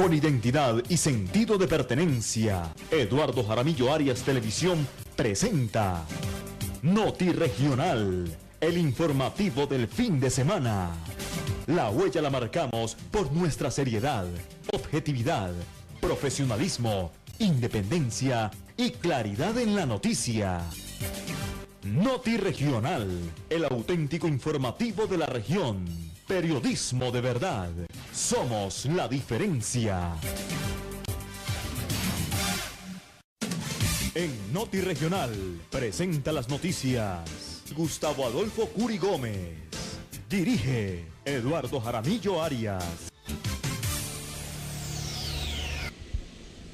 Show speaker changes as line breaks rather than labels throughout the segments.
Con identidad y sentido de pertenencia, Eduardo Jaramillo Arias Televisión presenta Noti Regional, el informativo del fin de semana. La huella la marcamos por nuestra seriedad, objetividad, profesionalismo, independencia y claridad en la noticia. Noti Regional, el auténtico informativo de la región. Periodismo de verdad. Somos la diferencia. En Noti Regional presenta las noticias Gustavo Adolfo Curi Gómez. Dirige Eduardo Jaramillo Arias.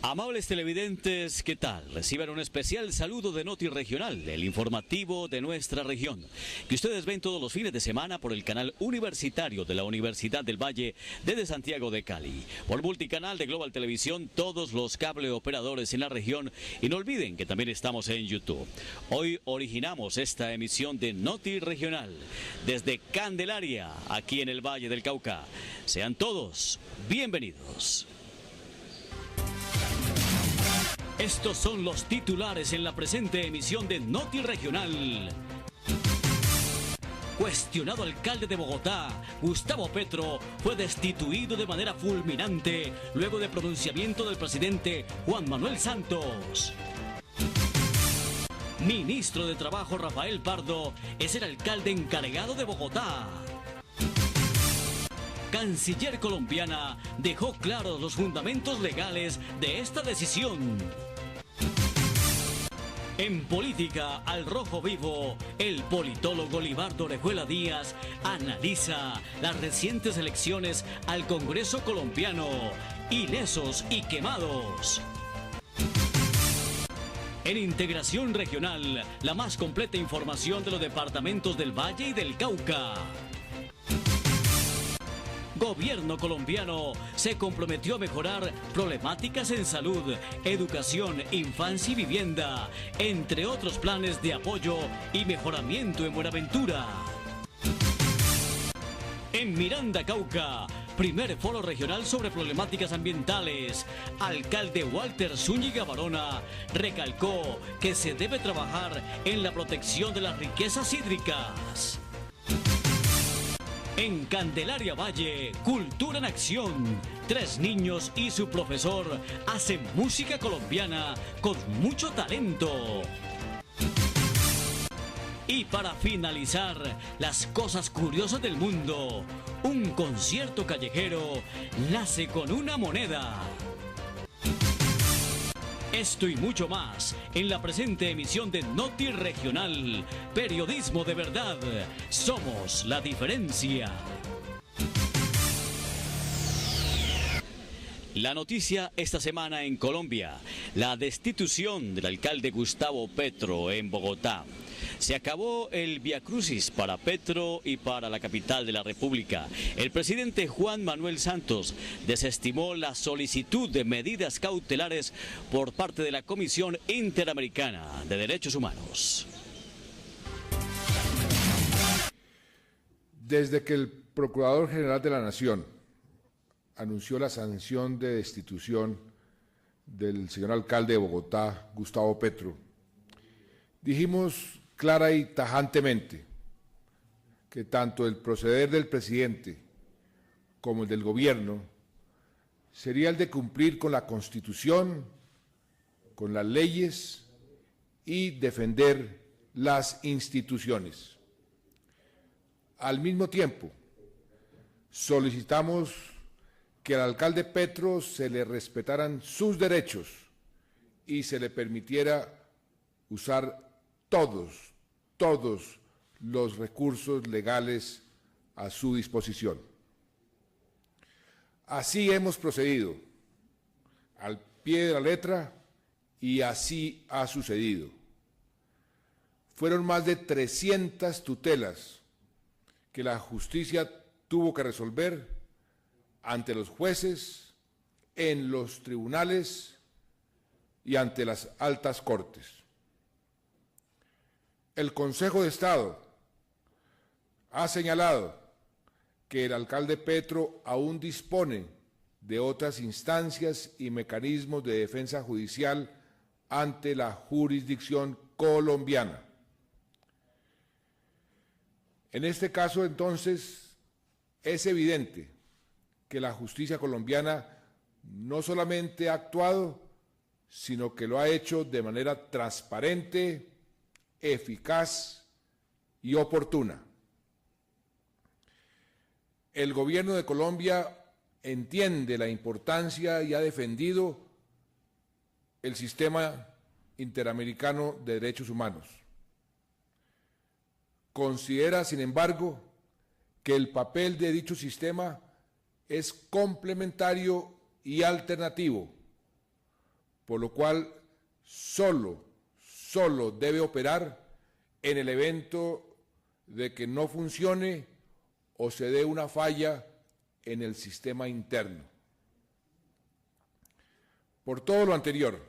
Amables televidentes, ¿qué tal? Reciban un especial saludo de Noti Regional, el informativo de nuestra región, que ustedes ven todos los fines de semana por el canal universitario de la Universidad del Valle desde Santiago de Cali, por multicanal de Global Televisión, todos los cable operadores en la región, y no olviden que también estamos en YouTube. Hoy originamos esta emisión de Noti Regional desde Candelaria, aquí en el Valle del Cauca. Sean todos bienvenidos. Estos son los titulares en la presente emisión de Noti Regional. Cuestionado alcalde de Bogotá, Gustavo Petro, fue destituido de manera fulminante luego de pronunciamiento del presidente Juan Manuel Santos. Ministro de Trabajo Rafael Pardo es el alcalde encargado de Bogotá. Canciller colombiana dejó claros los fundamentos legales de esta decisión. En política, al rojo vivo, el politólogo Libardo Orejuela Díaz analiza las recientes elecciones al Congreso colombiano, ilesos y quemados. En integración regional, la más completa información de los departamentos del Valle y del Cauca. Gobierno colombiano se comprometió a mejorar problemáticas en salud, educación, infancia y vivienda, entre otros planes de apoyo y mejoramiento en Buenaventura. En Miranda, Cauca, primer foro regional sobre problemáticas ambientales. Alcalde Walter Zúñiga Barona recalcó que se debe trabajar en la protección de las riquezas hídricas. En Candelaria Valle, Cultura en Acción. 3 niños y su profesor hacen música colombiana con mucho talento. Y para finalizar, las cosas curiosas del mundo. Un concierto callejero nace con una moneda. Esto y mucho más en la presente emisión de Noti Regional. Periodismo de verdad. Somos la diferencia. La noticia esta semana en Colombia. La destitución del alcalde Gustavo Petro en Bogotá. Se acabó el viacrucis para Petro y para la capital de la República. El presidente Juan Manuel Santos desestimó la solicitud de medidas cautelares por parte de la Comisión Interamericana de Derechos Humanos.
Desde que el Procurador General de la Nación anunció la sanción de destitución del señor alcalde de Bogotá, Gustavo Petro, dijimos clara y tajantemente que tanto el proceder del presidente como el del gobierno sería el de cumplir con la Constitución, con las leyes y defender las instituciones. Al mismo tiempo, solicitamos que al alcalde Petro se le respetaran sus derechos y se le permitiera usar todos los recursos legales a su disposición. Así hemos procedido, al pie de la letra, y así ha sucedido. Fueron más de 300 tutelas que la justicia tuvo que resolver ante los jueces, en los tribunales y ante las altas cortes. El Consejo de Estado ha señalado que el alcalde Petro aún dispone de otras instancias y mecanismos de defensa judicial ante la jurisdicción colombiana. En este caso, entonces, es evidente que la justicia colombiana no solamente ha actuado, sino que lo ha hecho de manera transparente, eficaz y oportuna. El gobierno de Colombia entiende la importancia y ha defendido el sistema interamericano de derechos humanos. Considera, sin embargo, que el papel de dicho sistema es complementario y alternativo, por lo cual solo debe operar en el evento de que no funcione o se dé una falla en el sistema interno. Por todo lo anterior,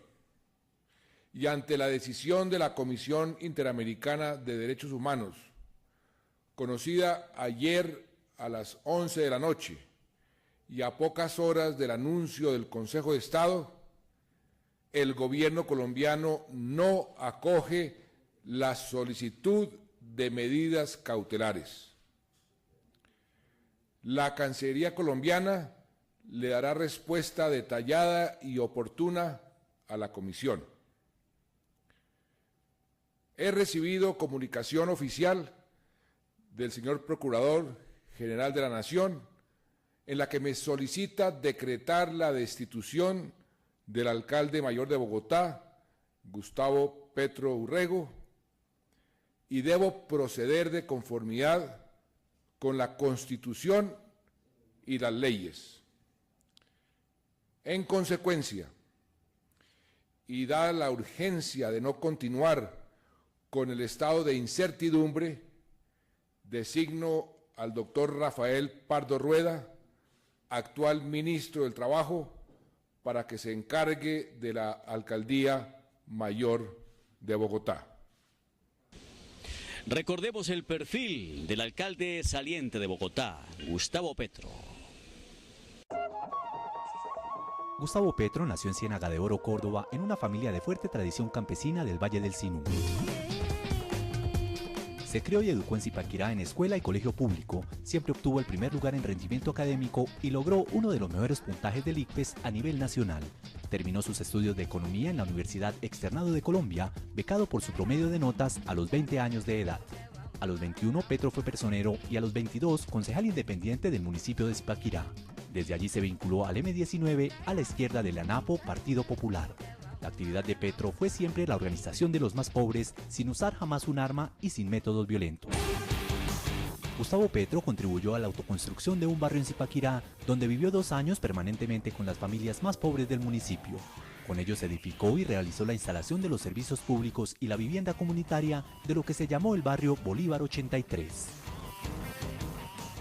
y ante la decisión de la Comisión Interamericana de Derechos Humanos, conocida ayer a las 11 de la noche y a pocas horas del anuncio del Consejo de Estado, el gobierno colombiano no acoge la solicitud de medidas cautelares. La Cancillería colombiana le dará respuesta detallada y oportuna a la Comisión. He recibido comunicación oficial del señor Procurador General de la Nación en la que me solicita decretar la destitución del alcalde mayor de Bogotá, Gustavo Petro Urrego, y debo proceder de conformidad con la Constitución y las leyes. En consecuencia, y dada la urgencia de no continuar con el estado de incertidumbre, designo al doctor Rafael Pardo Rueda, actual ministro del Trabajo, para que se encargue de la Alcaldía Mayor de Bogotá.
Recordemos el perfil del alcalde saliente de Bogotá, Gustavo Petro.
Gustavo Petro nació en Ciénaga de Oro, Córdoba, en una familia de fuerte tradición campesina del Valle del Sinú. Se crió y educó en Zipaquirá en escuela y colegio público, siempre obtuvo el primer lugar en rendimiento académico y logró uno de los mejores puntajes del ICFES a nivel nacional. Terminó sus estudios de economía en la Universidad Externado de Colombia, becado por su promedio de notas a los 20 años de edad. A los 21 Petro fue personero y a los 22 concejal independiente del municipio de Zipaquirá. Desde allí se vinculó al M19 a la izquierda del ANAPO Partido Popular. La actividad de Petro fue siempre la organización de los más pobres, sin usar jamás un arma y sin métodos violentos. Gustavo Petro contribuyó a la autoconstrucción de un barrio en Zipaquirá, donde vivió 2 años permanentemente con las familias más pobres del municipio. Con ellos se edificó y realizó la instalación de los servicios públicos y la vivienda comunitaria de lo que se llamó el barrio Bolívar 83.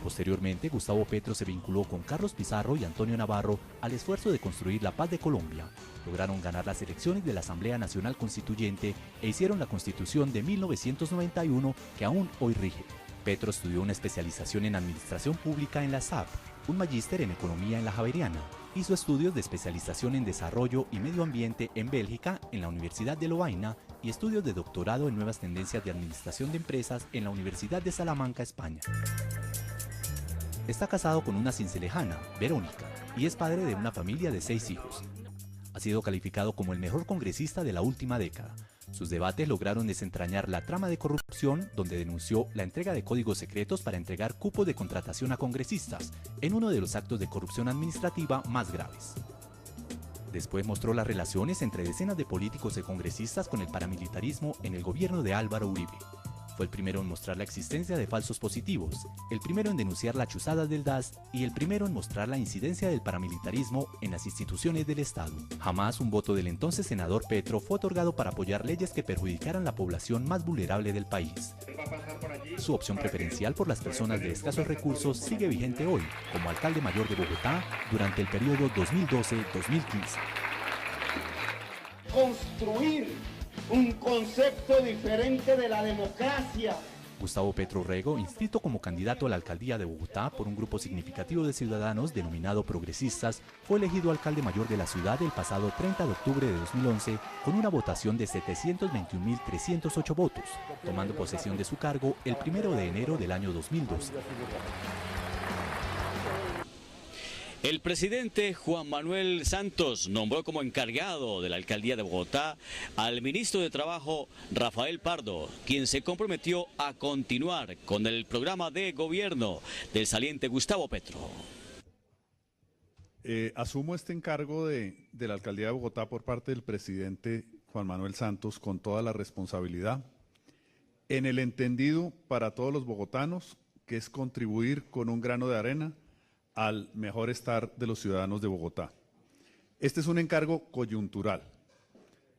Posteriormente, Gustavo Petro se vinculó con Carlos Pizarro y Antonio Navarro al esfuerzo de construir la paz de Colombia. Lograron ganar las elecciones de la Asamblea Nacional Constituyente e hicieron la Constitución de 1991 que aún hoy rige. Petro estudió una especialización en Administración Pública en la SAP, un magíster en Economía en la Javeriana. Hizo estudios de especialización en Desarrollo y Medio Ambiente en Bélgica en la Universidad de Lovaina y estudios de doctorado en Nuevas Tendencias de Administración de Empresas en la Universidad de Salamanca, España. Está casado con una cincelejana, Verónica, y es padre de una familia de 6 hijos. Ha sido calificado como el mejor congresista de la última década. Sus debates lograron desentrañar la trama de corrupción, donde denunció la entrega de códigos secretos para entregar cupos de contratación a congresistas, en uno de los actos de corrupción administrativa más graves. Después mostró las relaciones entre decenas de políticos y congresistas con el paramilitarismo en el gobierno de Álvaro Uribe. Fue el primero en mostrar la existencia de falsos positivos, el primero en denunciar la chuzada del DAS y el primero en mostrar la incidencia del paramilitarismo en las instituciones del Estado. Jamás un voto del entonces senador Petro fue otorgado para apoyar leyes que perjudicaran la población más vulnerable del país. Su opción preferencial por las personas de escasos recursos sigue vigente hoy, como alcalde mayor de Bogotá durante el periodo 2012-2015.
Construir un concepto diferente de la democracia
Gustavo Petro Rego, inscrito como candidato a la alcaldía de Bogotá por un grupo significativo de ciudadanos denominado progresistas, fue elegido alcalde mayor de la ciudad el pasado 30 de octubre de 2011 con una votación de 721.308 votos, tomando posesión de su cargo el 1 de enero del año 2012.
El presidente Juan Manuel Santos nombró como encargado de la alcaldía de Bogotá al ministro de Trabajo Rafael Pardo, quien se comprometió a continuar con el programa de gobierno del saliente Gustavo Petro.
Asumo este encargo de la alcaldía de Bogotá por parte del presidente Juan Manuel Santos con toda la responsabilidad, en el entendido para todos los bogotanos, que es contribuir con un grano de arena al mejor estar de los ciudadanos de Bogotá. Este es un encargo coyuntural.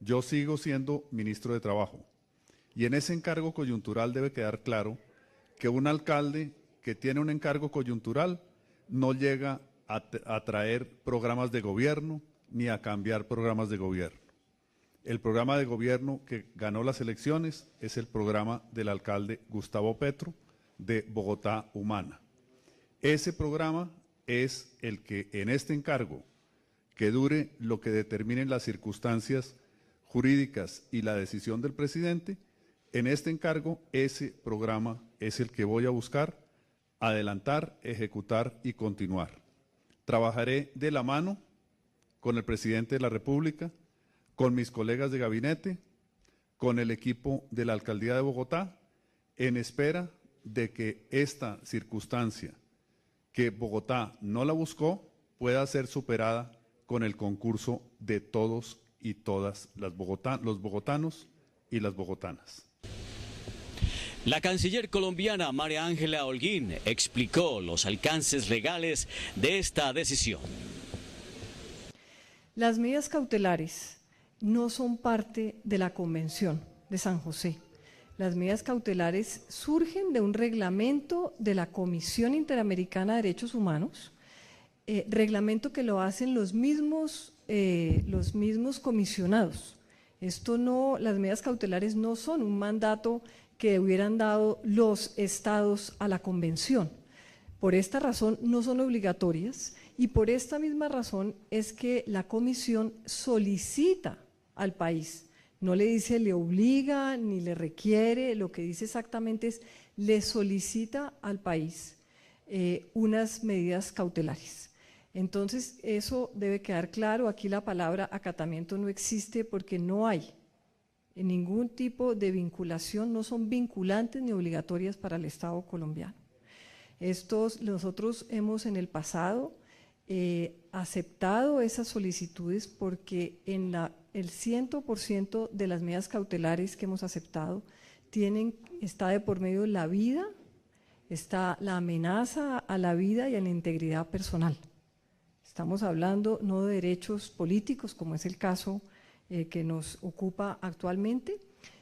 Yo sigo siendo ministro de Trabajo y en ese encargo coyuntural debe quedar claro que un alcalde que tiene un encargo coyuntural no llega a traer programas de gobierno ni a cambiar programas de gobierno. El programa de gobierno que ganó las elecciones es el programa del alcalde Gustavo Petro de Bogotá Humana. Ese programa es el que en este encargo, que dure lo que determinen las circunstancias jurídicas y la decisión del presidente, en este encargo ese programa es el que voy a buscar, adelantar, ejecutar y continuar. Trabajaré de la mano con el presidente de la República, con mis colegas de gabinete, con el equipo de la alcaldía de Bogotá, en espera de que esta circunstancia que Bogotá no la buscó, pueda ser superada con el concurso de todos y todas los bogotanos y las bogotanas.
La canciller colombiana María Ángela Holguín explicó los alcances legales de esta decisión.
Las medidas cautelares no son parte de la Convención de San José. Las medidas cautelares surgen de un reglamento de la Comisión Interamericana de Derechos Humanos, reglamento que lo hacen los mismos comisionados. Las medidas cautelares no son un mandato que hubieran dado los estados a la Convención. Por esta razón no son obligatorias y por esta misma razón es que la Comisión solicita al país. No le dice, le obliga, ni le requiere, lo que dice exactamente es, le solicita al país unas medidas cautelares. Entonces, eso debe quedar claro, aquí la palabra acatamiento no existe porque no hay ningún tipo de vinculación, no son vinculantes ni obligatorias para el Estado colombiano. Nosotros hemos en el pasado aceptado esas solicitudes porque en el 100% de las medidas cautelares que hemos aceptado está de por medio la vida, está la amenaza a la vida y a la integridad personal. Estamos hablando no de derechos políticos, como es el caso que nos ocupa actualmente,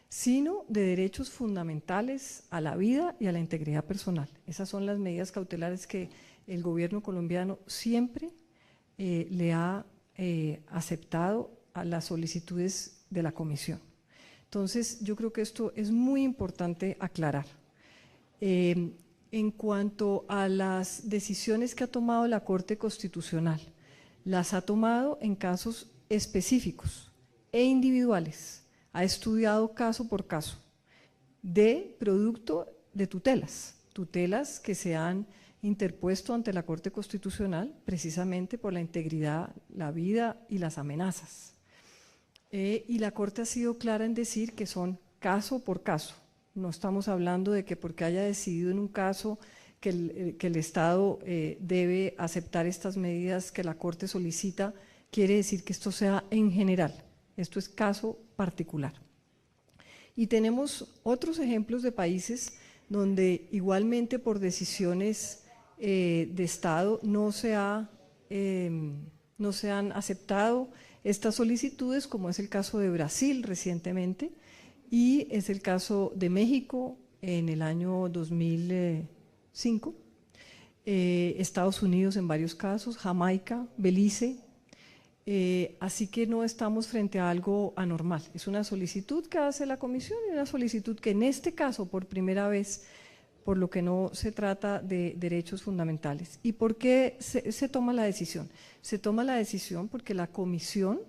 sino de derechos fundamentales a la vida y a la integridad personal. Esas son las medidas cautelares que el gobierno colombiano siempre le ha aceptado a las solicitudes de la Comisión. Entonces, yo creo que esto es muy importante aclarar. En cuanto a las decisiones que ha tomado la Corte Constitucional, las ha tomado en casos específicos e individuales, ha estudiado caso por caso, de producto de tutelas que se han interpuesto ante la Corte Constitucional precisamente por la integridad, la vida y las amenazas. Y la Corte ha sido clara en decir que son caso por caso. No estamos hablando de que porque haya decidido en un caso que el Estado debe aceptar estas medidas que la Corte solicita, quiere decir que esto sea en general. Esto es caso particular. Y tenemos otros ejemplos de países donde igualmente por decisiones de Estado no se han aceptado estas solicitudes, como es el caso de Brasil recientemente, y es el caso de México en el año 2005, Estados Unidos en varios casos, Jamaica, Belice, Así que no estamos frente a algo anormal. Es una solicitud que hace la comisión y una solicitud que en este caso, por primera vez, por lo que no se trata de derechos fundamentales. ¿Y por qué se toma la decisión? Se toma la decisión porque la Comisión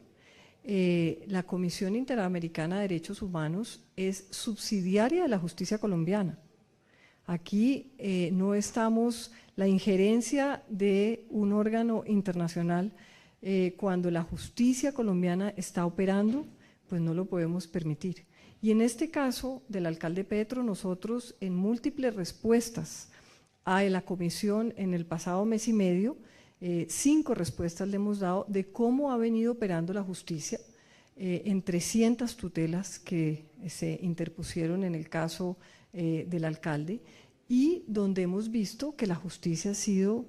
Interamericana de Derechos Humanos es subsidiaria de la justicia colombiana. Aquí no estamos, la injerencia de un órgano internacional cuando la justicia colombiana está operando, pues no lo podemos permitir. Y en este caso del alcalde Petro, nosotros en múltiples respuestas a la comisión en el pasado mes y medio, 5 respuestas le hemos dado de cómo ha venido operando la justicia en 300 tutelas que se interpusieron en el caso del alcalde y donde hemos visto que la justicia ha sido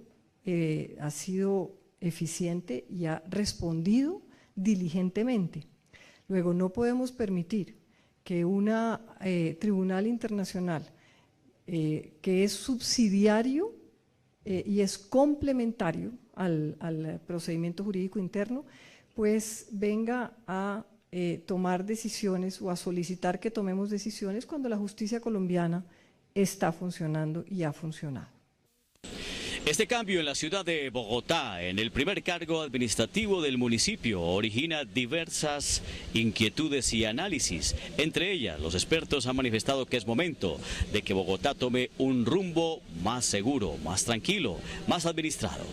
eficiente y ha respondido diligentemente. Luego, no podemos permitir que un tribunal internacional que es subsidiario y es complementario al procedimiento jurídico interno, pues venga a tomar decisiones o a solicitar que tomemos decisiones cuando la justicia colombiana está funcionando y ha funcionado.
Este cambio en la ciudad de Bogotá, en el primer cargo administrativo del municipio, origina diversas inquietudes y análisis. Entre ellas, los expertos han manifestado que es momento de que Bogotá tome un rumbo más seguro, más tranquilo, más administrado.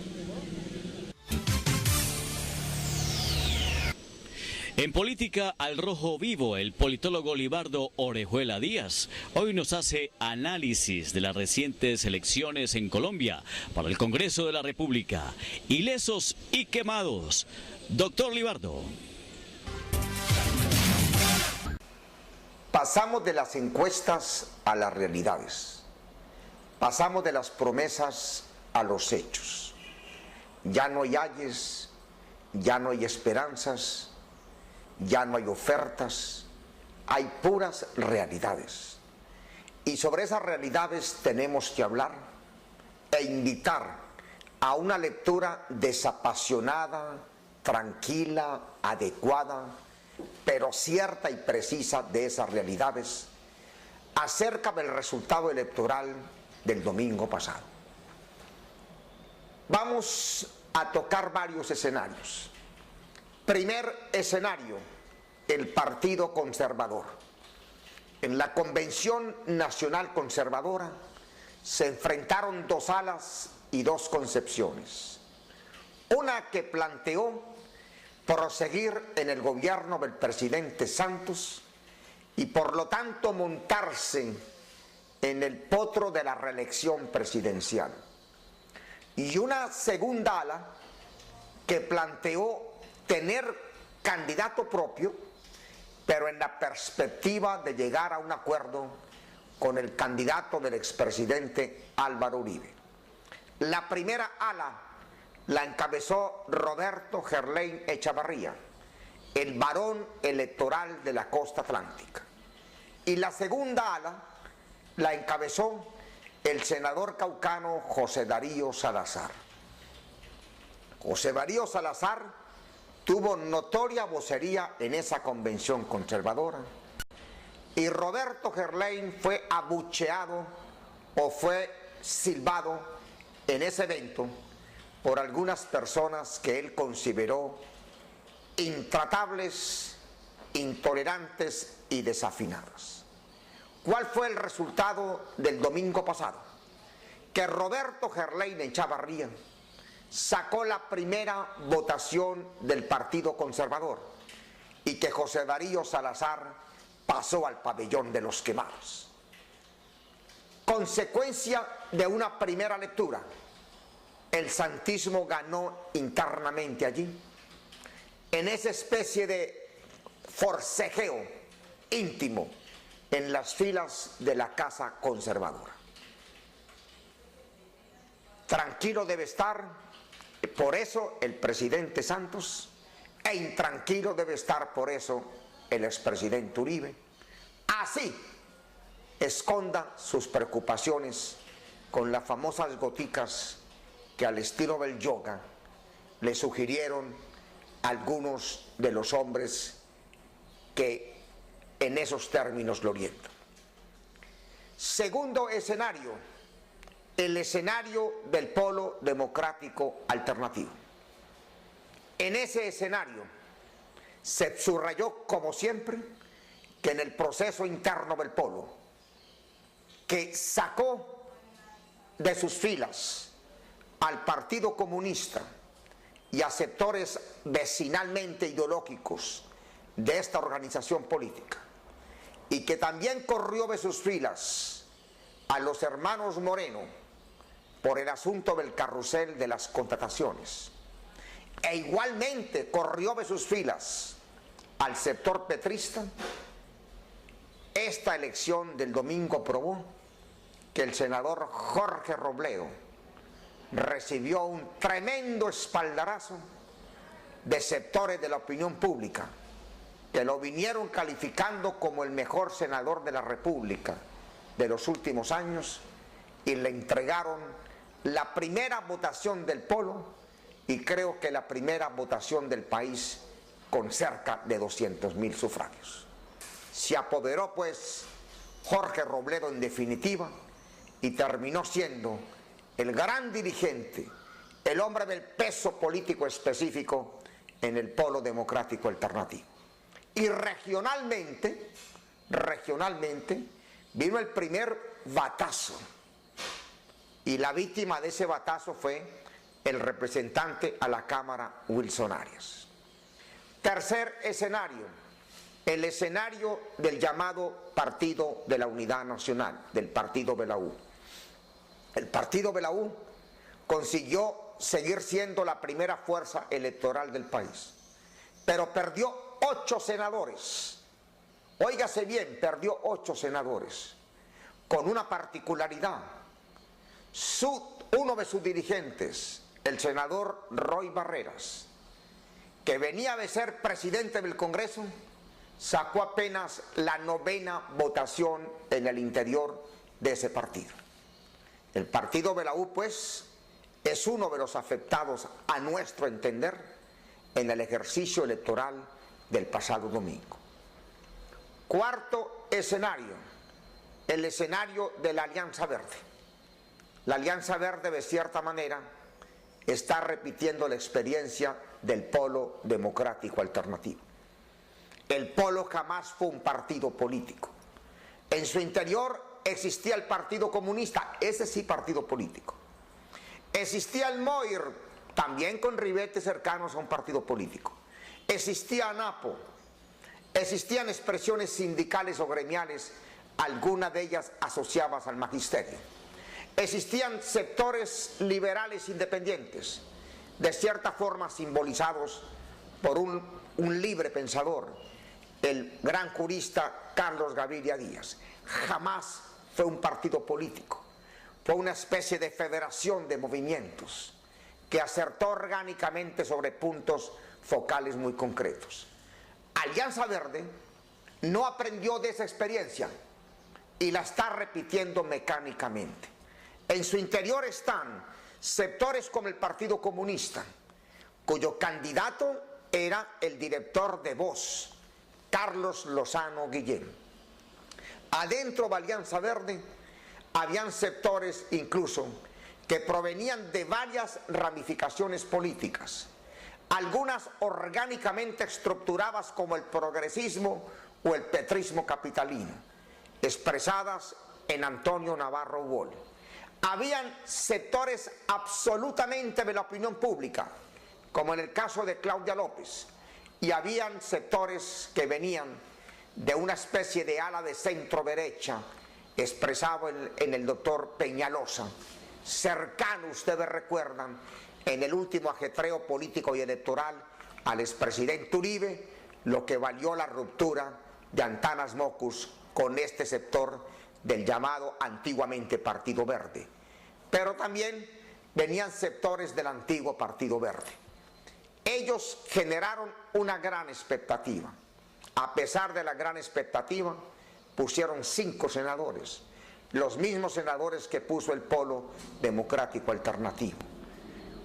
En política al rojo vivo, el politólogo Libardo Orejuela Díaz hoy nos hace análisis de las recientes elecciones en Colombia para el Congreso de la República. Ilesos y quemados. Doctor Libardo.
Pasamos de las encuestas a las realidades. Pasamos de las promesas a los hechos. Ya no hay ayes, ya no hay esperanzas, ya no hay ofertas, hay puras realidades. Y sobre esas realidades tenemos que hablar e invitar a una lectura desapasionada, tranquila, adecuada, pero cierta y precisa de esas realidades acerca del resultado electoral del domingo pasado. Vamos a tocar varios escenarios. Primer escenario, el Partido Conservador. En la Convención Nacional Conservadora se enfrentaron 2 alas y 2 concepciones. Una que planteó proseguir en el gobierno del presidente Santos y por lo tanto montarse en el potro de la reelección presidencial. Y una segunda ala que planteó tener candidato propio, pero en la perspectiva de llegar a un acuerdo con el candidato del expresidente Álvaro Uribe. La primera ala la encabezó Roberto Gerlain Echavarría, el varón electoral de la costa atlántica. Y la segunda ala la encabezó el senador caucano José Darío Salazar. José Darío Salazar tuvo notoria vocería en esa convención conservadora y Roberto Gerlain fue abucheado o fue silbado en ese evento por algunas personas que él consideró intratables, intolerantes y desafinadas. ¿Cuál fue el resultado del domingo pasado? Que Roberto Gerlain Echavarría sacó la primera votación del Partido Conservador y que José Darío Salazar pasó al pabellón de los quemados. Consecuencia de una primera lectura, el santismo ganó internamente allí, en esa especie de forcejeo íntimo en las filas de la Casa Conservadora. Tranquilo debe estar, por eso el presidente Santos, e intranquilo debe estar por eso el expresidente Uribe. Así esconda sus preocupaciones con las famosas goticas que al estilo del yoga le sugirieron algunos de los hombres que en esos términos lo orientan. Segundo escenario, el escenario del polo democrático alternativo. En ese escenario se subrayó, como siempre, que en el proceso interno del polo, que sacó de sus filas al Partido Comunista y a sectores vecinalmente ideológicos de esta organización política, y que también corrió de sus filas a los hermanos Moreno por el asunto del carrusel de las contrataciones, e igualmente corrió de sus filas al sector petrista, esta elección del domingo probó que el senador Jorge Robledo recibió un tremendo espaldarazo de sectores de la opinión pública que lo vinieron calificando como el mejor senador de la República de los últimos años, y le entregaron la primera votación del polo y creo que la primera votación del país con cerca de 200.000 sufragios. Se apoderó pues Jorge Robledo en definitiva y terminó siendo el gran dirigente, el hombre del peso político específico en el polo democrático alternativo. Y regionalmente vino el primer batazo, y la víctima de ese batazo fue el representante a la Cámara, Wilson Arias. Tercer escenario, el escenario del llamado Partido de la Unidad Nacional, del Partido de la U. El Partido de la U consiguió seguir siendo la primera fuerza electoral del país, pero perdió 8 senadores. Óigase bien, perdió 8 senadores, con una particularidad. Uno de sus dirigentes, el senador Roy Barreras, que venía de ser presidente del Congreso, sacó apenas la 9ª votación en el interior de ese partido. El Partido de la U, pues, es uno de los afectados, a nuestro entender, en el ejercicio electoral del pasado domingo. Cuarto escenario, el escenario de la Alianza Verde. La Alianza Verde, de cierta manera, está repitiendo la experiencia del polo democrático alternativo. El polo jamás fue un partido político. En su interior existía el Partido Comunista, ese sí partido político. Existía el MOIR, también con ribetes cercanos a un partido político. Existía ANAPO, existían expresiones sindicales o gremiales, algunas de ellas asociadas al magisterio. Existían sectores liberales independientes, de cierta forma simbolizados por un libre pensador, el gran jurista Carlos Gaviria Díaz. Jamás fue un partido político, fue una especie de federación de movimientos que acertó orgánicamente sobre puntos focales muy concretos. Alianza Verde no aprendió de esa experiencia y la está repitiendo mecánicamente. En su interior están sectores como el Partido Comunista, cuyo candidato era el director de Voz, Carlos Lozano Guillén. Adentro de Alianza Verde habían sectores incluso que provenían de varias ramificaciones políticas, algunas orgánicamente estructuradas como el progresismo o el petrismo capitalino, expresadas en Antonio Navarro Ubol. Habían sectores absolutamente de la opinión pública, como en el caso de Claudia López, y habían sectores que venían de una especie de ala de centro derecha, expresado en el doctor Peñalosa, cercano, ustedes recuerdan, en el último ajetreo político y electoral al expresidente Uribe, lo que valió la ruptura de Antanas Mockus con este sector del llamado antiguamente Partido Verde. Pero también venían sectores del antiguo Partido Verde. Ellos generaron una gran expectativa. A pesar de la gran expectativa, pusieron 5 senadores, los mismos senadores que puso el polo democrático alternativo.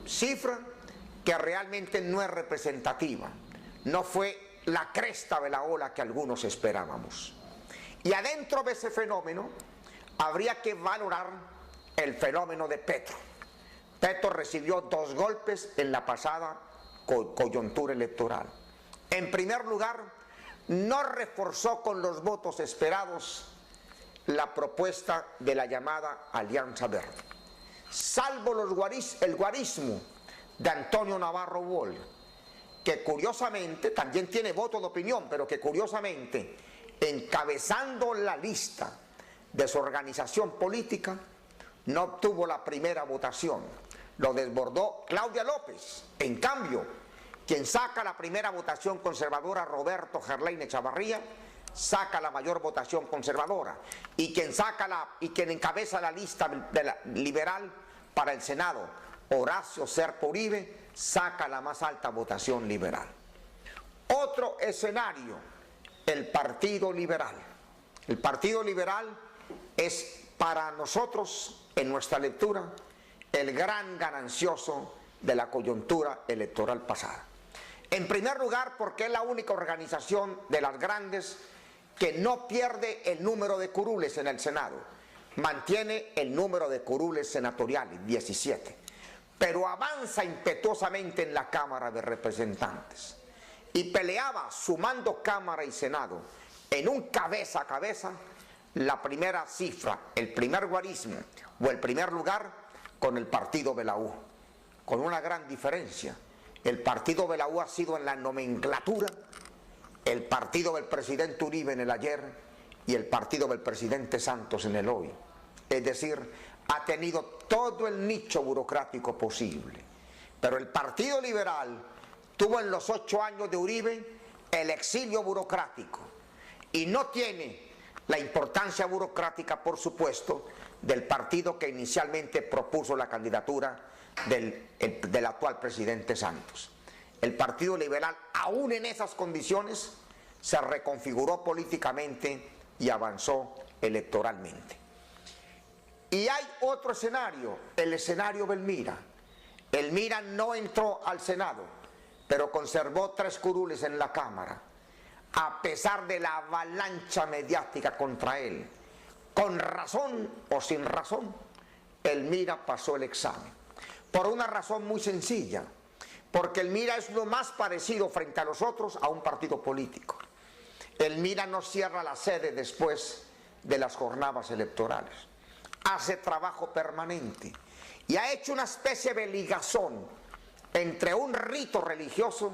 Cifra que realmente no es representativa, no fue la cresta de la ola que algunos esperábamos. Y adentro de ese fenómeno habría que valorar el fenómeno de Petro. Petro recibió 2 golpes en la pasada coyuntura electoral. En primer lugar, no reforzó con los votos esperados la propuesta de la llamada Alianza Verde. Salvo el guarismo de Antonio Navarro Boll, que curiosamente también tiene voto de opinión, pero que curiosamente, encabezando la lista de su organización política, no obtuvo la primera votación, lo desbordó Claudia López. En cambio, quien saca la primera votación conservadora, Roberto Gerlain Echavarría, saca la mayor votación conservadora, y quien encabeza la lista liberal para el Senado, Horacio Serpa Uribe, saca la más alta votación liberal. Otro escenario, el Partido Liberal. El Partido Liberal es para nosotros, en nuestra lectura, el gran ganancioso de la coyuntura electoral pasada. En primer lugar, porque es la única organización de las grandes que no pierde el número de curules en el Senado. Mantiene el número de curules senatoriales, 17. Pero avanza impetuosamente en la Cámara de Representantes. Y peleaba, sumando Cámara y Senado, en un cabeza a cabeza, la primera cifra, el primer guarismo o el primer lugar con el partido de la U. Con una gran diferencia. El partido de la U ha sido en la nomenclatura el partido del presidente Uribe en el ayer y el partido del presidente Santos en el hoy. Es decir, ha tenido todo el nicho burocrático posible. Pero el Partido Liberal tuvo en los 8 años de Uribe el exilio burocrático y no tiene la importancia burocrática, por supuesto, del partido que inicialmente propuso la candidatura del actual presidente Santos. El Partido Liberal, aún en esas condiciones, se reconfiguró políticamente y avanzó electoralmente. Y hay otro escenario, el escenario del MIRA. El MIRA no entró al Senado, pero conservó 3 curules en la Cámara, a pesar de la avalancha mediática contra él. Con razón o sin razón, el MIRA pasó el examen. Por una razón muy sencilla, porque el MIRA es lo más parecido frente a los otros a un partido político. El MIRA no cierra la sede después de las jornadas electorales. Hace trabajo permanente y ha hecho una especie de ligazón entre un rito religioso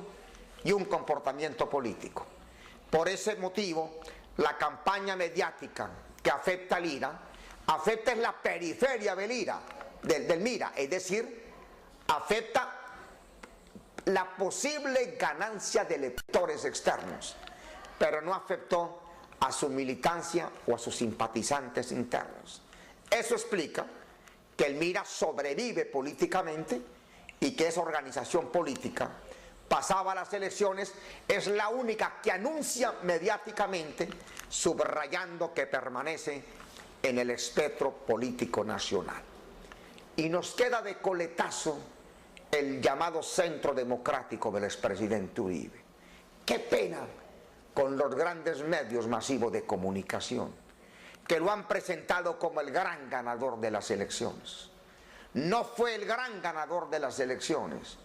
y un comportamiento político. Por ese motivo, la campaña mediática que afecta al IRA, afecta en la periferia del MIRA, es decir, afecta la posible ganancia de electores externos, pero no afectó a su militancia o a sus simpatizantes internos. Eso explica que el MIRA sobrevive políticamente y que esa organización política, pasaba las elecciones, es la única que anuncia mediáticamente, subrayando que permanece en el espectro político nacional. Y nos queda de coletazo el llamado Centro Democrático del expresidente Uribe. Qué pena con los grandes medios masivos de comunicación, que lo han presentado como el gran ganador de las elecciones. No fue el gran ganador de las elecciones,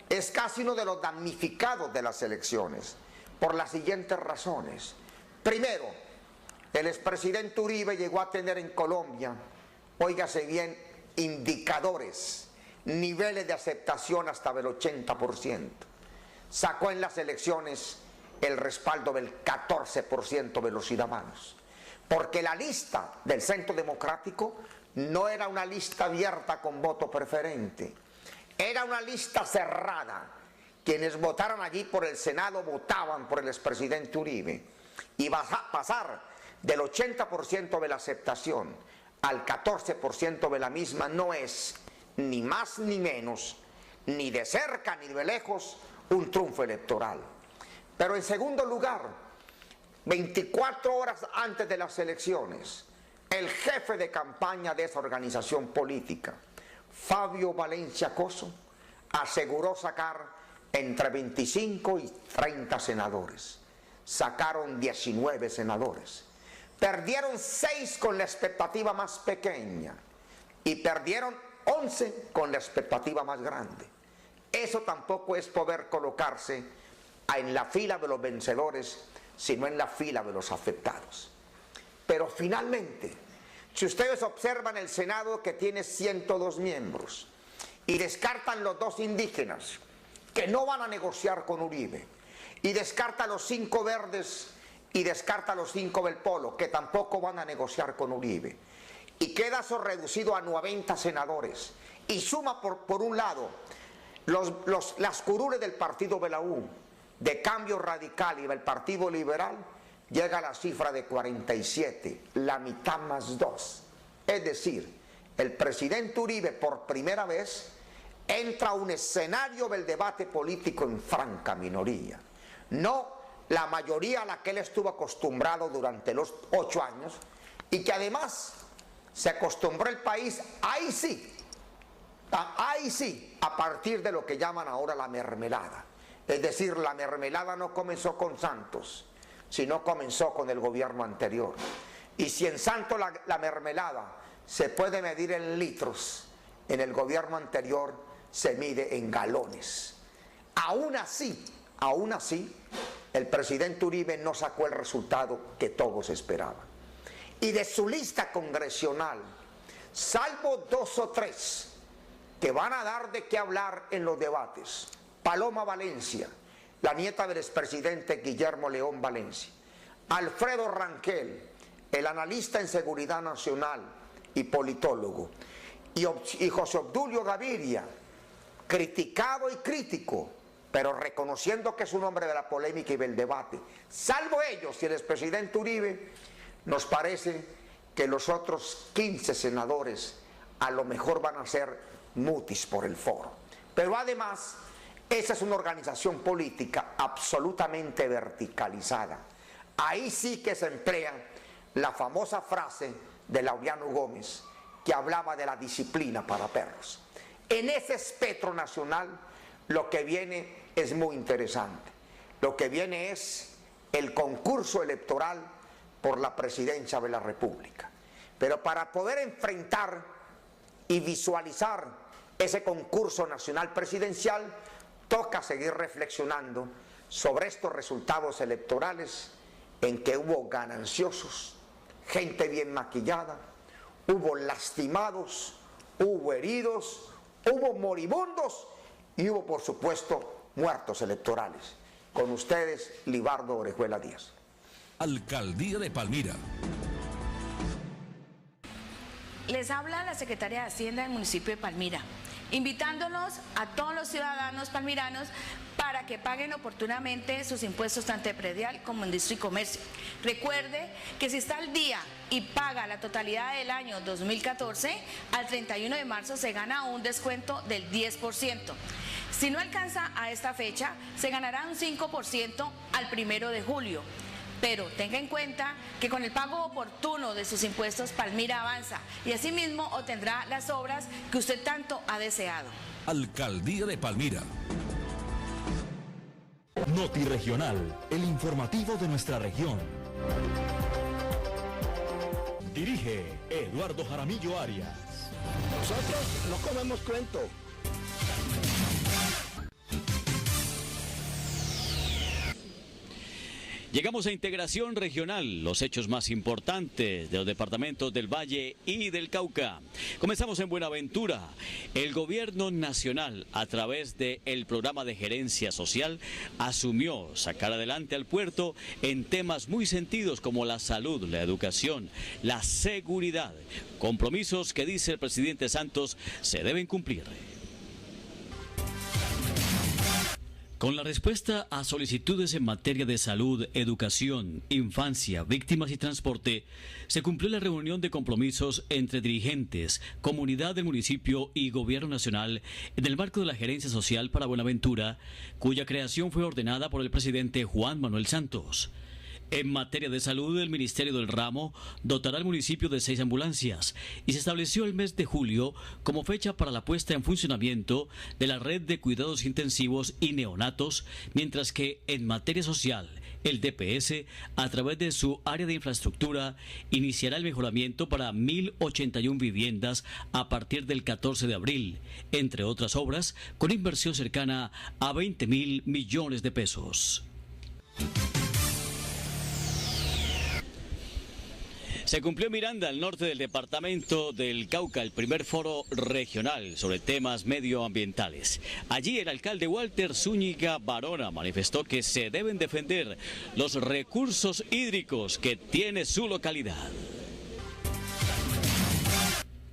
es casi uno de los damnificados de las elecciones, por las siguientes razones. Primero, el expresidente Uribe llegó a tener en Colombia, óigase bien, indicadores, niveles de aceptación hasta del 80%. Sacó en las elecciones el respaldo del 14% de los ciudadanos, porque la lista del Centro Democrático no era una lista abierta con voto preferente, era una lista cerrada. Quienes votaron allí por el Senado votaban por el expresidente Uribe, y pasar del 80% de la aceptación al 14% de la misma no es ni más ni menos, ni de cerca ni de lejos, un triunfo electoral. Pero en segundo lugar, 24 horas antes de las elecciones, el jefe de campaña de esa organización política, Fabio Valencia Coso, aseguró sacar entre 25 y 30 senadores. Sacaron 19 senadores. Perdieron 6 con la expectativa más pequeña y perdieron 11 con la expectativa más grande. Eso tampoco es poder colocarse en la fila de los vencedores, sino en la fila de los afectados. Pero finalmente, si ustedes observan el Senado, que tiene 102 miembros, y descartan los 2 indígenas, que no van a negociar con Uribe, y descarta los 5 verdes, y descarta los 5 del Polo, que tampoco van a negociar con Uribe, y queda eso reducido a 90 senadores, y suma por un lado las curules del partido de la U, de Cambio Radical y del Partido Liberal, llega a la cifra de 47, la mitad más 2. Es decir, el presidente Uribe por primera vez entra a un escenario del debate político en franca minoría. No la mayoría a la que él estuvo acostumbrado durante los 8 años y que además se acostumbró el país, ahí sí, a partir de lo que llaman ahora la mermelada. Es decir, la mermelada no comenzó con Santos, sino comenzó con el gobierno anterior. Y si en Santos la mermelada se puede medir en litros, en el gobierno anterior se mide en galones. Aún así, el presidente Uribe no sacó el resultado que todos esperaban. Y de su lista congresional, salvo 2 o 3 que van a dar de qué hablar en los debates, Paloma Valencia, la nieta del expresidente Guillermo León Valencia, Alfredo Rangel, el analista en seguridad nacional y politólogo, y José Obdulio Gaviria, criticado y crítico, pero reconociendo que es un hombre de la polémica y del debate. Salvo ellos y el expresidente Uribe, nos parece que los otros 15 senadores a lo mejor van a ser mutis por el foro. Pero además, esa es una organización política absolutamente verticalizada. Ahí sí que se emplea la famosa frase de Laureano Gómez, que hablaba de la disciplina para perros. En ese espectro nacional, lo que viene es muy interesante. Lo que viene es el concurso electoral por la presidencia de la República. Pero para poder enfrentar y visualizar ese concurso nacional presidencial, toca seguir reflexionando sobre estos resultados electorales en que hubo gananciosos, gente bien maquillada, hubo lastimados, hubo heridos, hubo moribundos y hubo, por supuesto, muertos electorales. Con ustedes, Libardo Orejuela Díaz.
Alcaldía de Palmira.
Les habla la secretaria de Hacienda del municipio de Palmira, invitándolos a todos los ciudadanos palmiranos para que paguen oportunamente sus impuestos tanto de predial como en industria y comercio. Recuerde que si está al día y paga la totalidad del año 2014, al 31 de marzo se gana un descuento del 10%. Si no alcanza a esta fecha, se ganará un 5% al 1 de julio. Pero tenga en cuenta que con el pago oportuno de sus impuestos, Palmira avanza y asimismo obtendrá las obras que usted tanto ha deseado.
Alcaldía de Palmira.
Notirregional, el informativo de nuestra región. Dirige Eduardo Jaramillo Arias.
Nosotros no comemos cuento.
Llegamos a Integración Regional, los hechos más importantes de los departamentos del Valle y del Cauca. Comenzamos en Buenaventura. El gobierno nacional, a través del programa de gerencia social, asumió sacar adelante al puerto en temas muy sentidos como la salud, la educación, la seguridad. Compromisos que, dice el presidente Santos, se deben cumplir. Con la respuesta a solicitudes en materia de salud, educación, infancia, víctimas y transporte, se cumplió la reunión de compromisos entre dirigentes, comunidad del municipio y gobierno nacional en el marco de la Gerencia Social para Buenaventura, cuya creación fue ordenada por el presidente Juan Manuel Santos. En materia de salud, el Ministerio del Ramo dotará al municipio de 6 ambulancias y se estableció el mes de julio como fecha para la puesta en funcionamiento de la red de cuidados intensivos y neonatos, mientras que en materia social, el DPS, a través de su área de infraestructura, iniciará el mejoramiento para 1.081 viviendas a partir del 14 de abril, entre otras obras, con inversión cercana a 20.000 millones de pesos. Se cumplió en Miranda, al norte del departamento del Cauca, el primer foro regional sobre temas medioambientales. Allí el alcalde Walter Zúñiga Barona manifestó que se deben defender los recursos hídricos que tiene su localidad.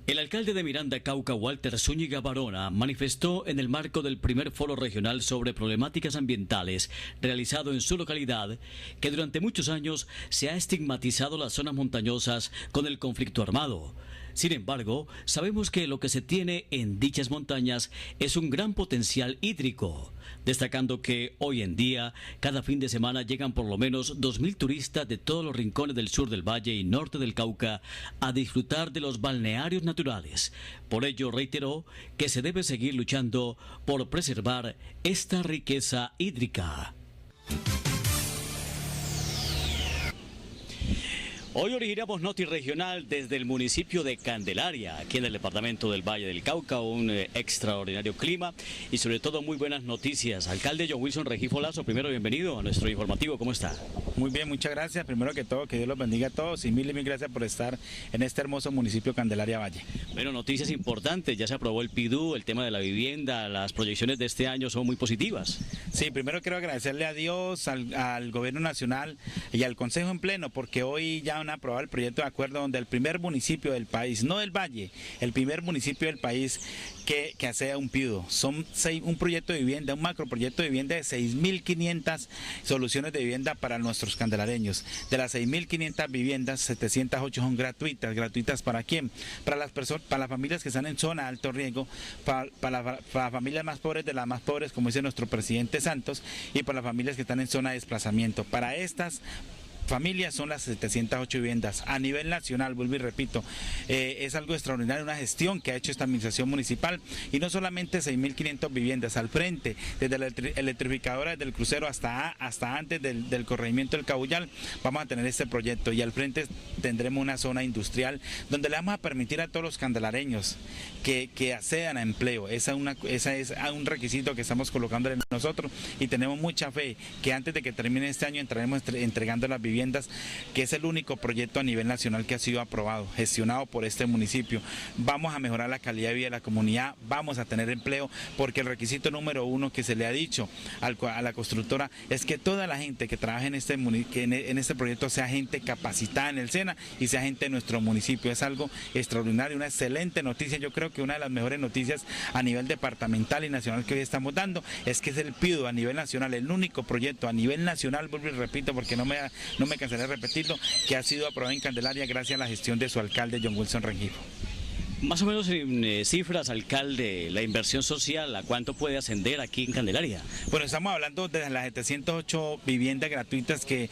El alcalde de Miranda, Cauca, Walter Zúñiga Barona, manifestó en el marco del primer foro regional sobre problemáticas ambientales realizado en su localidad que durante muchos años se ha estigmatizado las zonas montañosas con el conflicto armado. Sin embargo, sabemos que lo que se tiene en dichas montañas es un gran potencial hídrico, destacando que hoy en día, cada fin de semana llegan por lo menos 2.000 turistas de todos los rincones del sur del valle y norte del Cauca a disfrutar de los balnearios naturales. Por ello, reiteró que se debe seguir luchando por preservar esta riqueza hídrica. Hoy originamos Noti Regional desde el municipio de Candelaria, aquí en el departamento del Valle del Cauca, un extraordinario clima y sobre todo muy buenas noticias. Alcalde John Wilson Regifo Lazo, primero bienvenido a nuestro informativo, ¿cómo está?
Muy bien, muchas gracias. Primero que todo, que Dios los bendiga a todos y mil gracias por estar en este hermoso municipio Candelaria Valle.
Bueno, noticias importantes, ya se aprobó el PIDU, el tema de la vivienda, las proyecciones de este año son muy positivas.
Sí, primero quiero agradecerle a Dios, al Gobierno Nacional y al Consejo en pleno, porque hoy ya han aprobado el proyecto de acuerdo donde el primer municipio del país, no del Valle, el primer municipio del país que acceda a un PIDU. Son un proyecto de vivienda, un macroproyecto de vivienda de 6.500 soluciones de vivienda para nuestros candelareños. De las 6.500 viviendas, 708 son gratuitas. ¿Gratuitas para quién? Para las personas, para las familias que están en zona de alto riesgo, para las familias más pobres de las más pobres, como dice nuestro presidente Santos, y para las familias que están en zona de desplazamiento. Para estas familias son las 708 viviendas a nivel nacional, vuelvo y repito, es algo extraordinario, una gestión que ha hecho esta administración municipal y no solamente 6.500 viviendas al frente, desde la electrificadora, desde el crucero hasta antes del corregimiento del Cabullal, vamos a tener este proyecto y al frente tendremos una zona industrial donde le vamos a permitir a todos los candelareños que accedan a empleo. Esa es un requisito que estamos colocando en nosotros y tenemos mucha fe que antes de que termine este año entraremos entregando las viviendas, que es el único proyecto a nivel nacional que ha sido aprobado, gestionado por este municipio. Vamos a mejorar la calidad de vida de la comunidad, vamos a tener empleo, porque el requisito número uno que se le ha dicho a la constructora es que toda la gente que trabaje en este proyecto sea gente capacitada en el SENA y sea gente de nuestro municipio. Es algo extraordinario, una excelente noticia. Yo creo que una de las mejores noticias a nivel departamental y nacional que hoy estamos dando es que es el PIDU a nivel nacional, el único proyecto a nivel nacional, vuelvo y repito porque no me cansaré de repetirlo, que ha sido aprobado en Candelaria gracias a la gestión de su alcalde John Wilson Rengifo.
Más o menos en cifras, alcalde, la inversión social, ¿a cuánto puede ascender aquí en Candelaria?
Bueno, estamos hablando de las 708 viviendas gratuitas que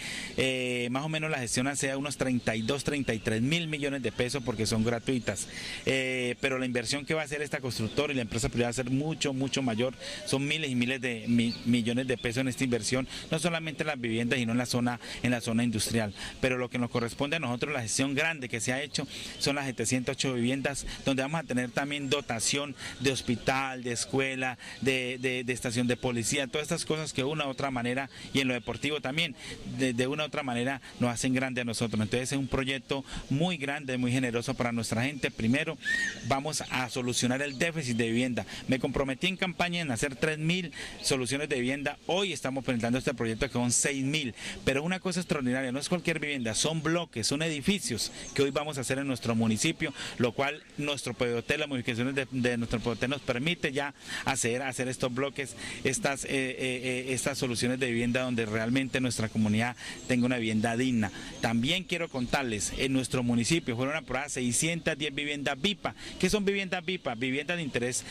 más o menos la gestión hace a unos 33 mil millones de pesos porque son gratuitas. Pero la inversión que va a hacer esta constructora y la empresa privada va a ser mucho mayor. Son miles y miles de millones de pesos en esta inversión, no solamente en las viviendas, sino en la zona industrial. Pero lo que nos corresponde a nosotros, la gestión grande que se ha hecho, son las 708 viviendas donde vamos a tener también dotación de hospital, de escuela, de estación de policía, todas estas cosas que de una u otra manera, y en lo deportivo también, de una u otra manera nos hacen grande a nosotros. Entonces es un proyecto muy grande, muy generoso para nuestra gente. Primero vamos a solucionar el déficit de vivienda. Me comprometí en campaña en hacer 3.000 soluciones de vivienda. Hoy estamos presentando este proyecto que son 6.000, pero una cosa extraordinaria, no es cualquier vivienda, son bloques, son edificios que hoy vamos a hacer en nuestro municipio, lo cual nuestro PBOT, las modificaciones de nuestro PBOT nos permite ya hacer estos bloques, estas soluciones de vivienda donde realmente nuestra comunidad tenga una vivienda digna. También quiero contarles, en nuestro municipio fueron aprobadas 610 viviendas VIPA. ¿Qué son viviendas VIPA? Viviendas de interés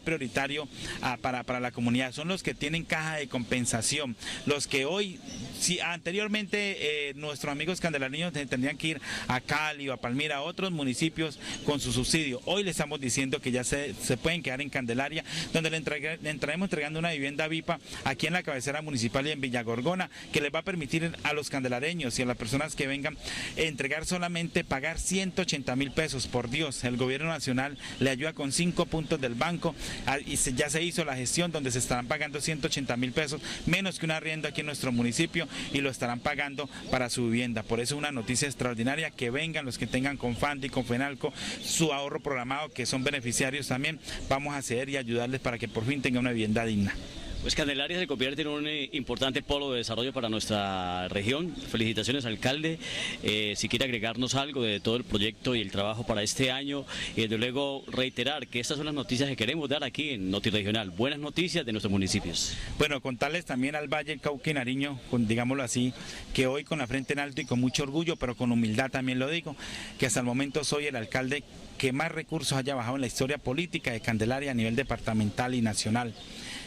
prioritario para la comunidad. Son los que tienen caja de compensación, los que hoy, si anteriormente nuestros amigos candelariños tendrían que ir a Cali o a Palmira, a otros municipios con su subsidio. Hoy le estamos diciendo que ya se pueden quedar en Candelaria, donde le estaremos entregando una vivienda VIPA aquí en la cabecera municipal y en Villagorgona, que les va a permitir a los candelareños y a las personas que vengan entregar solamente pagar 180.000 pesos. Por Dios, el gobierno nacional le ayuda con 5 puntos del banco y ya se hizo la gestión donde se estarán pagando 180.000 pesos, menos que un arriendo aquí en nuestro municipio, y lo estarán pagando para su vivienda. Por eso es una noticia extraordinaria, que vengan los que tengan con FANDI, con FENALCO, su ahorro programado, que son beneficiarios también. Vamos a acceder y ayudarles para que por fin tengan una vivienda digna.
Pues Candelaria se convierte en un importante polo de desarrollo para nuestra región. Felicitaciones, alcalde. Si quiere agregarnos algo de todo el proyecto y el trabajo para este año, y desde luego reiterar que estas son las noticias que queremos dar aquí en Noti Regional. Buenas noticias de nuestros municipios.
Bueno, contarles también al Valle, Cauca y Nariño, digámoslo así, que hoy con la frente en alto y con mucho orgullo, pero con humildad también lo digo, que hasta el momento soy el alcalde que más recursos haya bajado en la historia política de Candelaria a nivel departamental y nacional.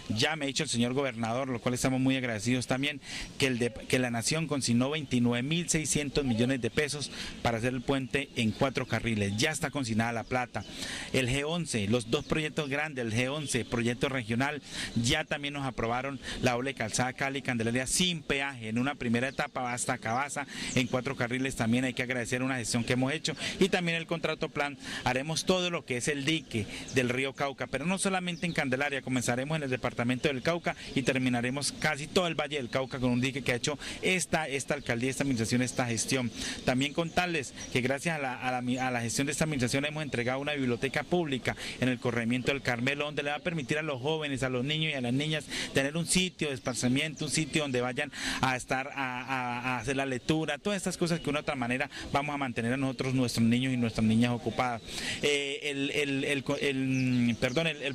Ya me ha dicho el señor gobernador, lo cual estamos muy agradecidos también, que la nación consignó 29.600 millones de pesos para hacer el puente en 4 carriles. Ya está consignada la plata. El G11, los 2 proyectos grandes, el G11, proyecto regional, ya también nos aprobaron la doble calzada Cali-Candelaria sin peaje. En una primera etapa hasta Cabaza, en 4 carriles. También hay que agradecer una gestión que hemos hecho. Y también el contrato plan, haremos todo lo que es el dique del río Cauca, pero no solamente en Candelaria, comenzaremos en el departamento del Cauca y terminaremos casi todo el Valle del Cauca con un dique que ha hecho esta alcaldía, esta administración, esta gestión. También contarles que gracias a la gestión de esta administración hemos entregado una biblioteca pública en el corregimiento del Carmelo, donde le va a permitir a los jóvenes, a los niños y a las niñas tener un sitio de esparcimiento, un sitio donde vayan a estar a hacer la lectura, todas estas cosas que de una otra manera vamos a mantener a nosotros, nuestros niños y nuestras niñas ocupadas. El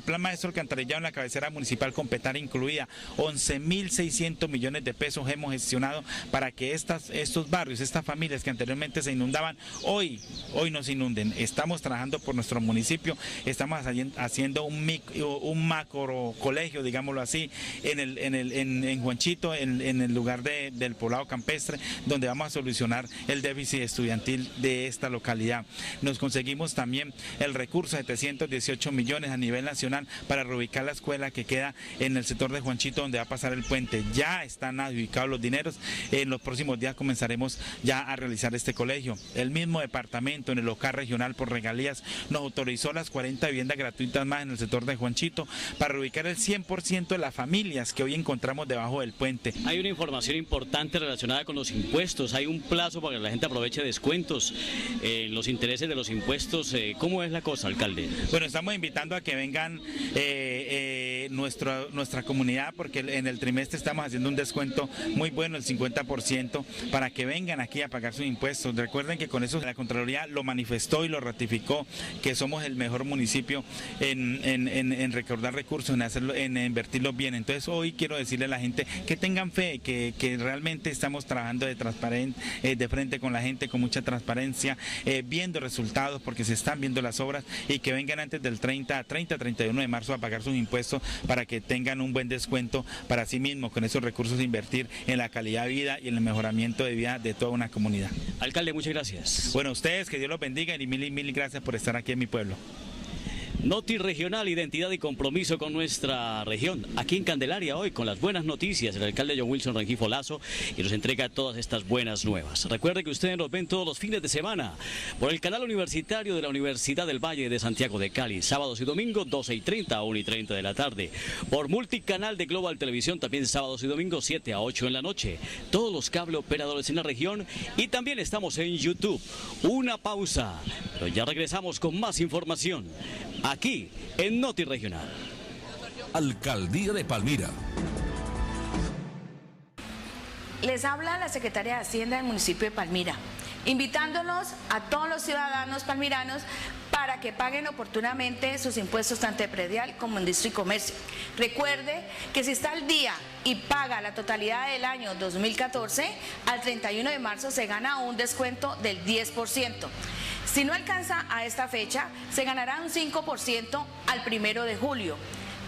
plan maestro alcantarillado en la cabecera municipal con Petare incluida, 11.600 millones de pesos hemos gestionado para que estos barrios, estas familias que anteriormente se inundaban, hoy no se inunden. Estamos trabajando por nuestro municipio, estamos haciendo un macro colegio, digámoslo así, en Juanchito, en el lugar del poblado campestre, donde vamos a solucionar el déficit estudiantil de esta localidad. Nos conseguimos también el recurso de 718 millones a nivel nacional para reubicar la escuela que queda en el sector de Juanchito, donde va a pasar el puente. Ya están adjudicados los dineros, en los próximos días comenzaremos ya a realizar este colegio. El mismo departamento en el local regional por regalías nos autorizó las 40 viviendas gratuitas más en el sector de Juanchito para reubicar el 100% de las familias que hoy encontramos debajo del puente.
Hay una información importante relacionada con los impuestos, hay un plazo para que la gente aproveche descuentos en los intereses de los impuestos. ¿Cómo es la cosa, alcalde?
Bueno, estamos invitando a que vengan nuestra comunidad, porque en el trimestre estamos haciendo un descuento muy bueno, el 50%, para que vengan aquí a pagar sus impuestos. Recuerden que con eso la Contraloría lo manifestó y lo ratificó, que somos el mejor municipio en recaudar recursos, en invertirlos bien. Entonces hoy quiero decirle a la gente que tengan fe, que realmente estamos trabajando de frente con la gente, con mucha transparencia, viendo resultados, porque se están viendo las obras, y que vengan antes del 31 de marzo a pagar sus impuestos para que tengan un buen descuento para sí mismos, con esos recursos invertir en la calidad de vida y en el mejoramiento de vida de toda una comunidad.
Alcalde, muchas gracias.
Bueno, a ustedes, que Dios los bendiga, y mil gracias por estar aquí en mi pueblo.
Noti Regional, identidad y compromiso con nuestra región. Aquí en Candelaria hoy con las buenas noticias, el alcalde John Wilson Rengifo Lazo, y nos entrega todas estas buenas nuevas. Recuerde que ustedes nos ven todos los fines de semana por el canal universitario de la Universidad del Valle de Santiago de Cali, sábados y domingos 12:30 a 1:30 de la tarde. Por multicanal de Global Televisión también sábados y domingos 7 a 8 en la noche. Todos los cable operadores en la región, y también estamos en YouTube. Una pausa, pero ya regresamos con más información aquí en Noti Regional.
Alcaldía de Palmira.
Les habla la secretaria de Hacienda del municipio de Palmira. invitándolos a todos los ciudadanos palmiranos para que paguen oportunamente sus impuestos tanto de predial como en industria y comercio. Recuerde que si está al día y paga la totalidad del año 2014, al 31 de marzo se gana un descuento del 10%. Si no alcanza a esta fecha, se ganará un 5% al 1 de julio.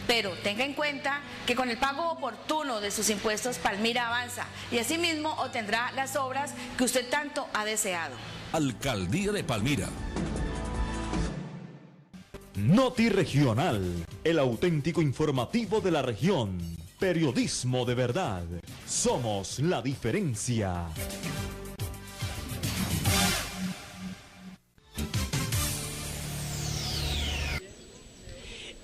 Pero tenga en cuenta que con el pago oportuno de sus impuestos, Palmira avanza y asimismo obtendrá las obras que usted tanto ha deseado.
Alcaldía de Palmira.
Noti Regional, el auténtico informativo de la región. Periodismo de verdad. Somos la diferencia.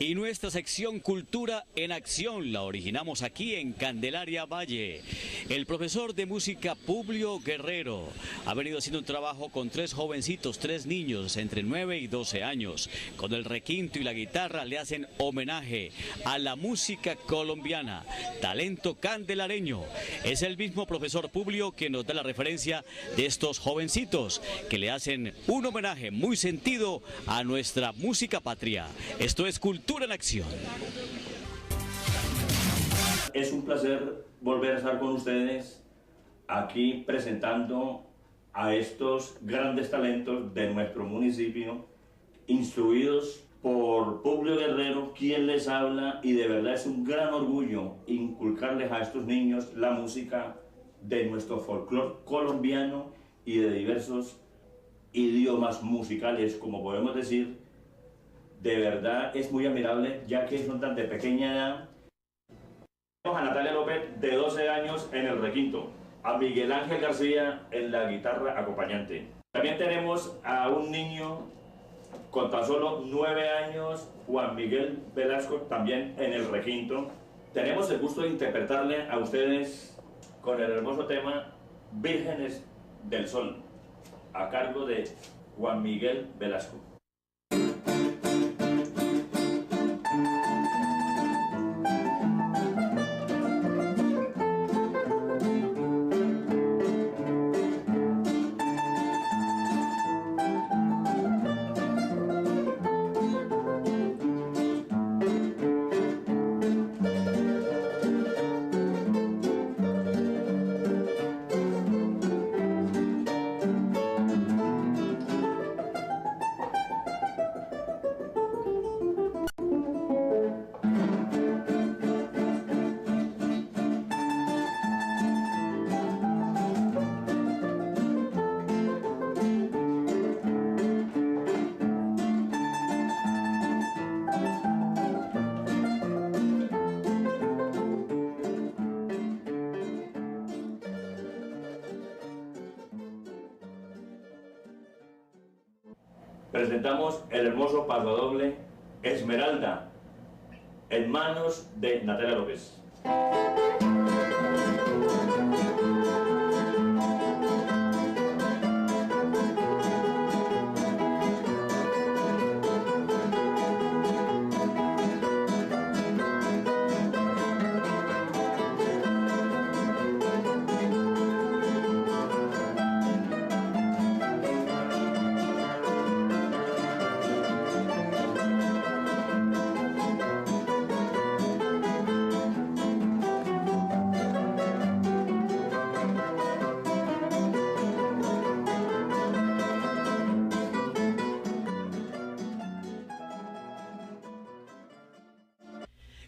Y nuestra sección Cultura en Acción la originamos aquí en Candelaria Valle. El profesor de música Publio Guerrero ha venido haciendo un trabajo con 3 jovencitos, 3 niños entre 9 y 12 años. Con el requinto y la guitarra le hacen homenaje a la música colombiana, talento candelareño. Es el mismo profesor Publio que nos da la referencia de estos jovencitos que le hacen un homenaje muy sentido a nuestra música patria. Esto es Cultura en Acción.
Es un placer volver a estar con ustedes aquí presentando a estos grandes talentos de nuestro municipio, instruidos por Publio Guerrero, quien les habla, y de verdad es un gran orgullo inculcarles a estos niños la música de nuestro folclore colombiano y de diversos idiomas musicales, como podemos decir. De verdad es muy admirable, ya que son tan de pequeña edad. Tenemos a Natalia López, de 12 años, en el requinto, a Miguel Ángel García en la guitarra acompañante. También tenemos a un niño con tan solo 9 años, Juan Miguel Velasco, también en el requinto. Tenemos el gusto de interpretarle a ustedes con el hermoso tema Vírgenes del Sol, a cargo de Juan Miguel Velasco. Presentamos el hermoso pasodoble Esmeralda, en manos de Natalia López.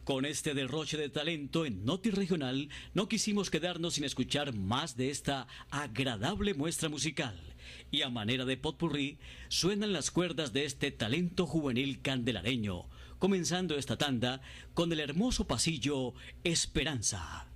Con este derroche de talento en Noti Regional, no quisimos quedarnos sin escuchar más de esta agradable muestra musical. Y a manera de potpourri, suenan las cuerdas de este talento juvenil candelareño, comenzando esta tanda con el hermoso pasillo Esperanza.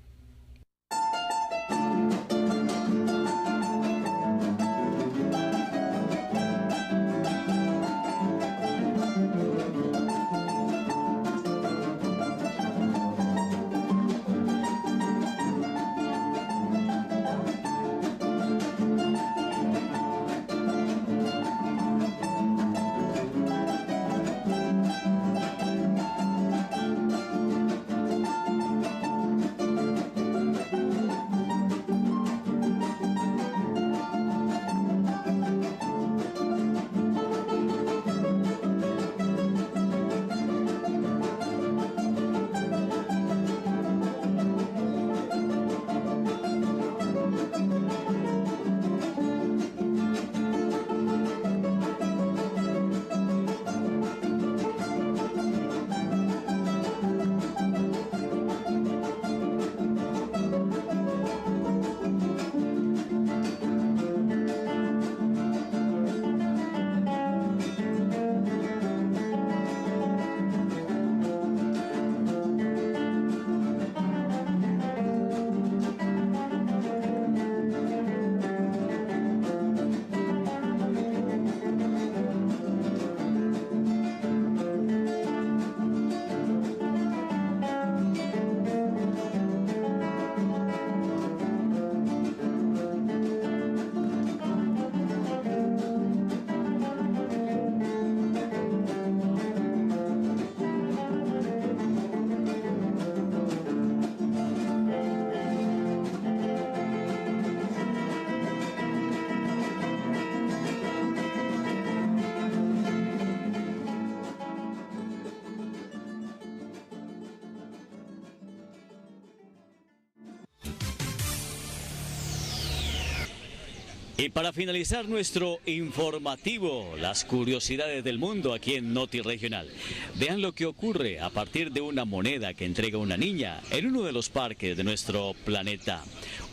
Y para finalizar nuestro informativo, las curiosidades del mundo aquí en Noti Regional. Vean lo que ocurre a partir de una moneda que entrega una niña en uno de los parques de nuestro planeta.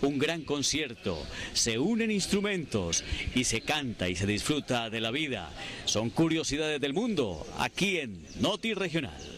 Un gran concierto, se unen instrumentos y se canta y se disfruta de la vida. Son curiosidades del mundo aquí en Noti Regional.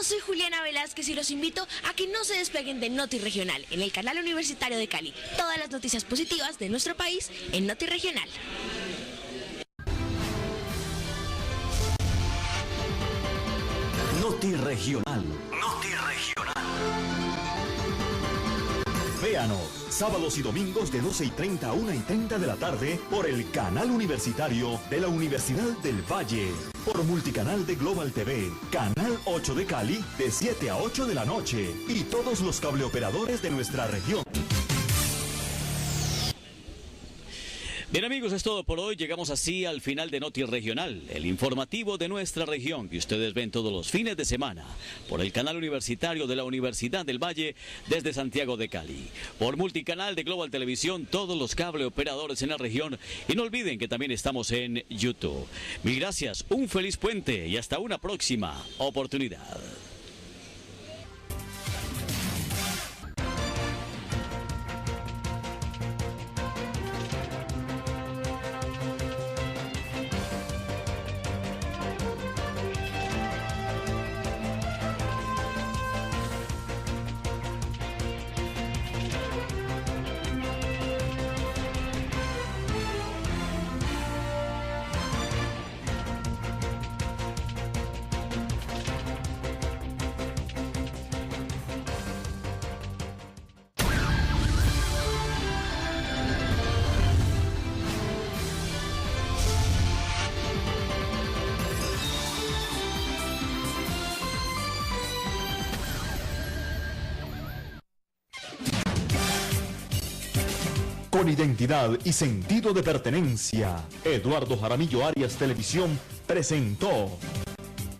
soy Juliana Velázquez y los invito a que no se despeguen de Noti Regional en el canal universitario de Cali. Todas las noticias positivas de nuestro país en Noti Regional.
Noti Regional. Véanos, sábados y domingos de 12:30 a 1:30 de la tarde por el canal universitario de la Universidad del Valle, por multicanal de Global TV, canal 8 de Cali de 7 a 8 de la noche y todos los cableoperadores de nuestra región.
Bien amigos, es todo por hoy. Llegamos así al final de Noti Regional, el informativo de nuestra región que ustedes ven todos los fines de semana por el canal universitario de la Universidad del Valle desde Santiago de Cali, por multicanal de Global Televisión, todos los cable operadores en la región y no olviden que también estamos en YouTube. Mil gracias, un feliz puente y hasta una próxima oportunidad.
Con identidad y sentido de pertenencia, Eduardo Jaramillo Arias Televisión presentó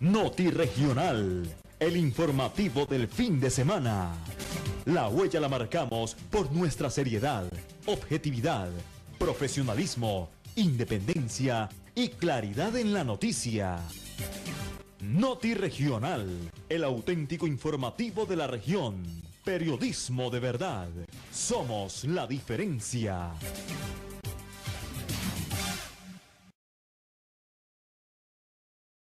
Noti Regional, el informativo del fin de semana. La huella la marcamos por nuestra seriedad, objetividad, profesionalismo, independencia y claridad en la noticia. Noti Regional, el auténtico informativo de la región. Periodismo de verdad. Somos la diferencia.